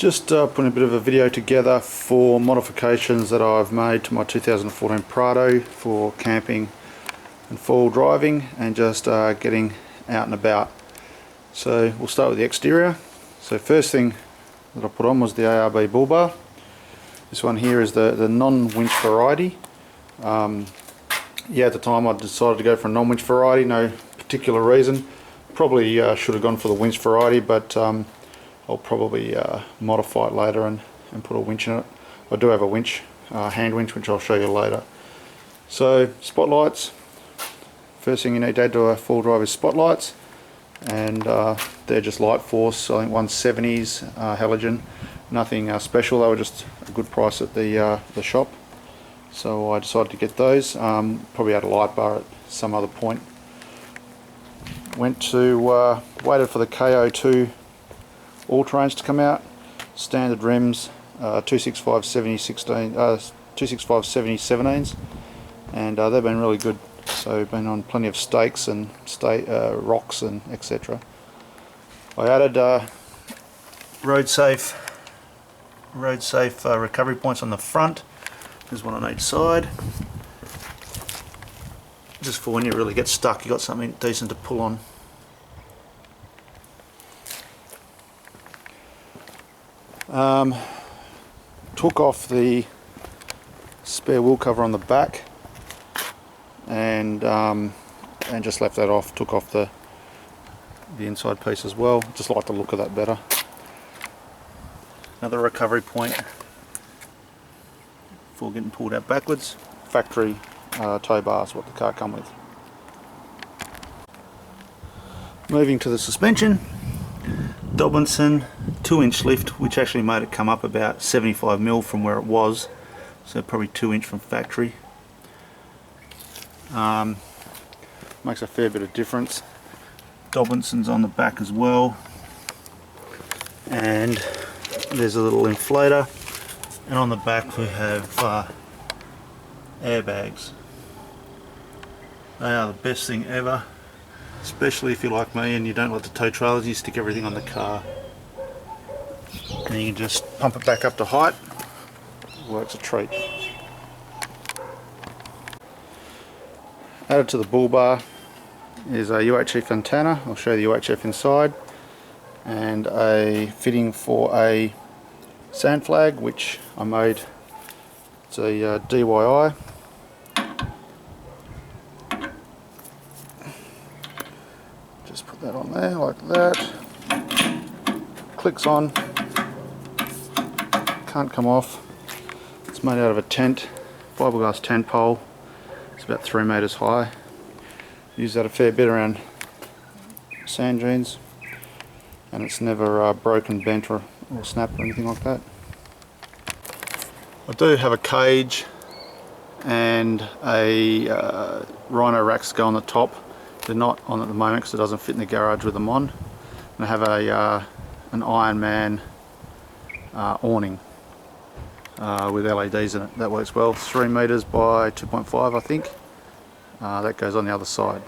Just putting a bit of a video together for modifications that I've made to my 2014 Prado for camping and four-wheel driving and just getting out and about. So we'll start with the exterior. So first thing that I put on was the ARB bull bar. This one here is the non-winch variety. Yeah, at the time I decided to go for a non-winch variety, no particular reason. Probably should have gone for the winch variety, but I'll probably modify it later and put a winch in it. I do have a winch, hand winch, which I'll show you later. So spotlights, first thing you need to add to a full drive is spotlights, and they're just light force, I think 170s halogen, nothing special. They were just a good price at the shop, so I decided to get those. Probably had a light bar at some other point. Waited for the KO2 all-terrains to come out. Standard rims, 265/70/17s, and they've been really good. So been on plenty of stakes and rocks and etc. I added road safe recovery points on the front. There's one on each side, just for when you really get stuck, you got something decent to pull on. Took off the spare wheel cover on the back and just left that off. Took off the inside piece as well. Just like the look of that better. Another recovery point for getting pulled out backwards. Factory tow bars, what the car come with. Moving to the suspension, Dobinson 2-inch lift, which actually made it come up about 75mm from where it was, so probably 2-inch from factory. Makes a fair bit of difference. Dobinson's on the back as well, and there's a little inflator, and on the back we have airbags. They are the best thing ever, especially if you're like me and you don't like the tow trailers. You stick everything on the car and you can just pump it back up to height. Works a treat. Added to the bull bar is a Uhf antenna. I'll show you the UHF inside, and a fitting for a sand flag, which I made. It's a DIY. Just put that on there like that. Clicks on. Can't come off. It's made out of a tent, fiberglass tent pole. It's about 3 meters high. Use that a fair bit around sand dunes, and it's never broken, bent or snapped or anything like that. I do have a cage and a Rhino Racks go on the top. They're not on at the moment because it doesn't fit in the garage with them on. And I have an Iron Man awning with LEDs in it. That works well. 3 meters by 2.5, I think. That goes on the other side.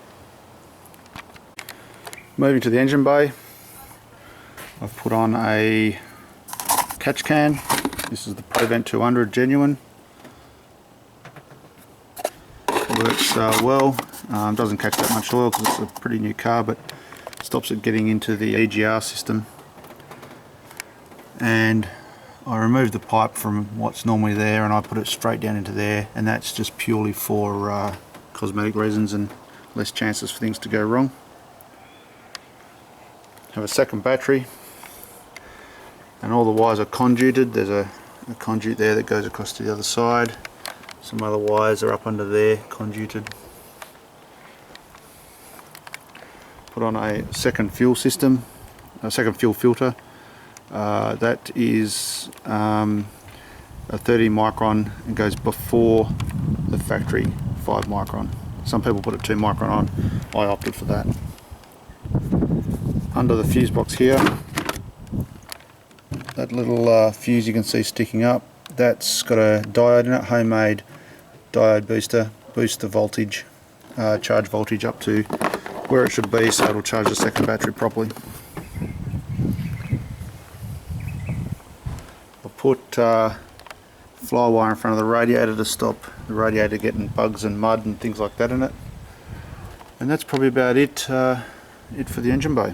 Moving to the engine bay, I've put on a catch can. This is the Prevent 200 genuine. Works well. Doesn't catch that much oil because it's a pretty new car, but stops it getting into the EGR system. And I removed the pipe from what's normally there and I put it straight down into there, and that's just purely for cosmetic reasons and less chances for things to go wrong. Have a second battery, and all the wires are conduited. There's a conduit there that goes across to the other side. Some other wires are up under there, conduited. Put on a second fuel system, a second fuel filter. That is a 30 micron and goes before the factory 5 micron. Some people put a 2 micron on. I opted for that. Under the fuse box here, that little fuse you can see sticking up, that's got a diode in it, homemade diode booster, boosts the voltage, charge voltage up to where it should be, so it'll charge the second battery properly. put fly wire in front of the radiator to stop the radiator getting bugs and mud and things like that in it. And that's probably about it for the engine bay.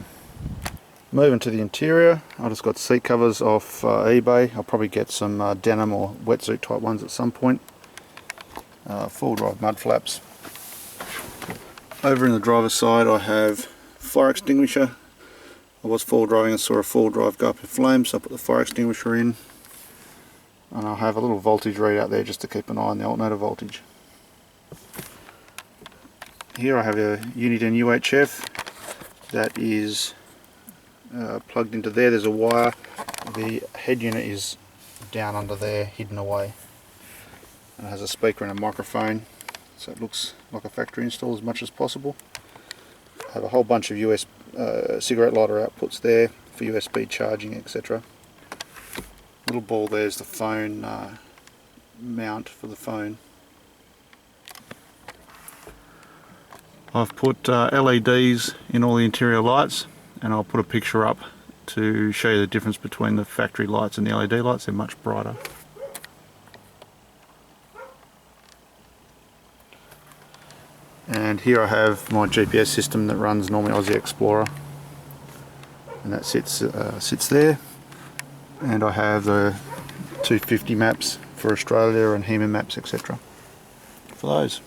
Moving to the interior, I just got seat covers off eBay. I'll probably get some denim or wetsuit type ones at some point. Full drive mud flaps. Over in the driver's side I have fire extinguisher. I was full driving and saw a full drive go up in flames, so I put the fire extinguisher in. And I'll have a little voltage readout there just to keep an eye on the alternator voltage. Here I have a Uniden UHF that is plugged into there. There's a wire. The head unit is down under there, hidden away. And it has a speaker and a microphone, so it looks like a factory install as much as possible. I have a whole bunch of cigarette lighter outputs there for USB charging, etc. Little ball there's the phone mount for the phone. I've put LEDs in all the interior lights, and I'll put a picture up to show you the difference between the factory lights and the LED lights. They're much brighter. And here I have my GPS system that runs normally Aussie Explorer, and that sits there. And I have the 250 maps for Australia and HEMA maps, etc. for those.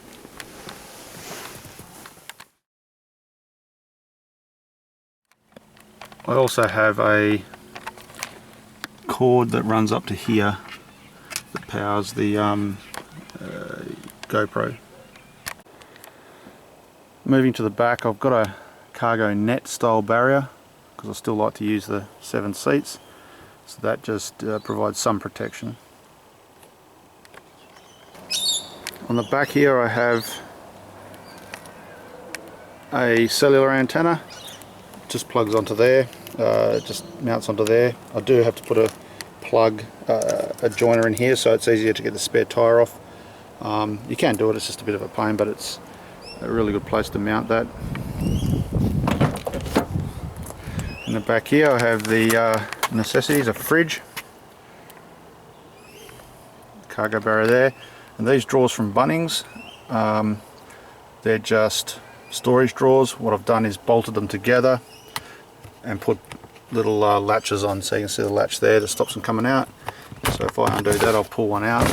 I also have a cord that runs up to here that powers the GoPro. Moving to the back, I've got a cargo net style barrier because I still like to use the 7 seats, so that just provides some protection. On the back here I have a cellular antenna. Just plugs onto there, just mounts onto there. I do have to put a plug, a joiner in here, so it's easier to get the spare tyre off. You can do it, it's just a bit of a pain, but it's a really good place to mount that. In the back here I have the necessities, a fridge, cargo barrier there, and these drawers from Bunnings, they're just storage drawers. What I've done is bolted them together and put little latches on, so you can see the latch there that stops them coming out. So if I undo that, I'll pull one out,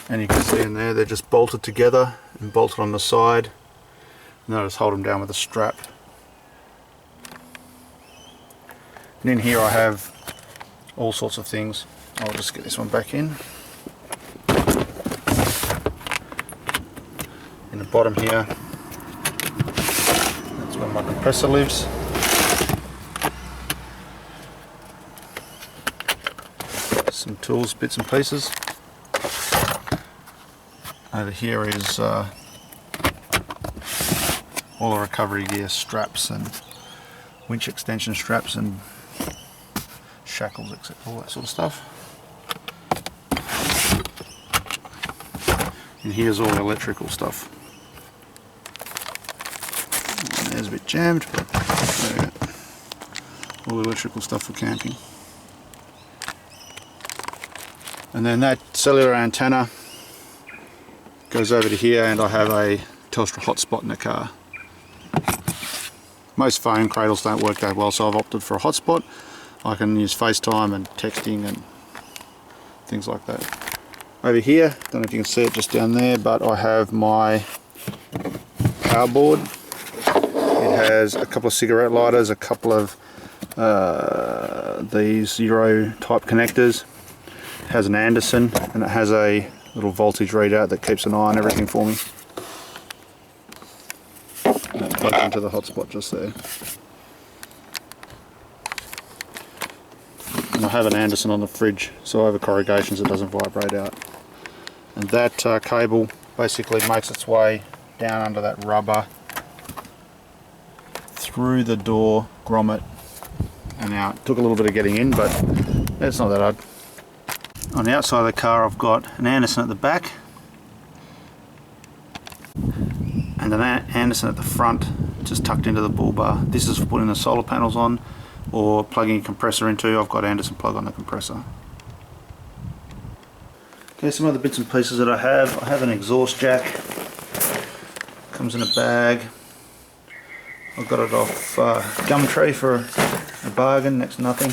and you can see in there they're just bolted together and bolted on the side, and then I just hold them down with a strap. And in here I have all sorts of things. I'll just get this one back in. In the bottom here, that's where my compressor lives. Some tools, bits and pieces. Over here is all the recovery gear, straps and winch extension straps and shackles, etc., all that sort of stuff. And here's all the electrical stuff. And there's a bit jammed, but there we go. All the electrical stuff for camping. And then that cellular antenna goes over to here, and I have a Telstra Hotspot in the car. Most phone cradles don't work that well, so I've opted for a hotspot. I can use FaceTime and texting and things like that. Over here, don't know if you can see it just down there, but I have my power board. It has a couple of cigarette lighters, a couple of these Euro type connectors. It has an Anderson, and it has a little voltage readout that keeps an eye on everything for me. And it plugs into the hotspot just there. And I have an Anderson on the fridge, so over corrugations it doesn't vibrate out. And that cable basically makes its way down under that rubber, through the door, grommet, and out. It took a little bit of getting in, but it's not that hard. On the outside of the car I've got an Anderson at the back and an Anderson at the front, just tucked into the bull bar. This is for putting the solar panels on. or plugging a compressor into. I've got Anderson plug on the compressor. Okay, some other bits and pieces that I have an exhaust jack, comes in a bag. I got it off Gumtree for a bargain, next to nothing.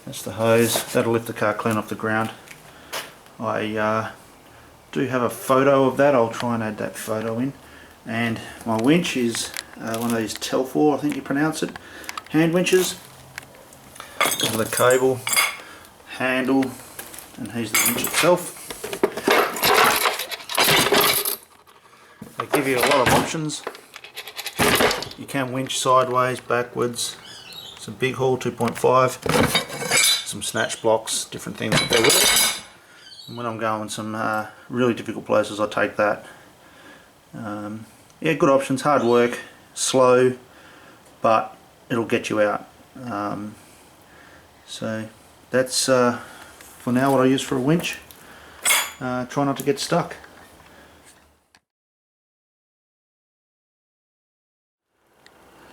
That's the hose, that'll lift the car clean off the ground. I do have a photo of that, I'll try and add that photo in. And my winch is one of these Telfor, I think you pronounce it, hand winches. With a cable, handle, and here's the winch itself. They give you a lot of options. You can winch sideways, backwards. It's a big haul, 2.5. Some snatch blocks, different things that go with it. And when I'm going some really difficult places, I take that. Yeah, good options, hard work, slow, but it'll get you out. So that's for now what I use for a winch. Try not to get stuck.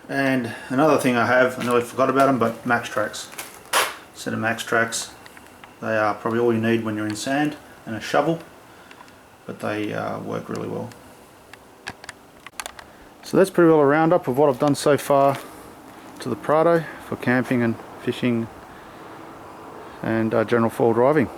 And another thing I have, I nearly forgot about them, but max tracks. Set of max tracks. They are probably all you need when you're in sand, and a shovel, but they work really well. So that's pretty well a roundup of what I've done so far to the Prado for camping and fishing and general four-wheel driving.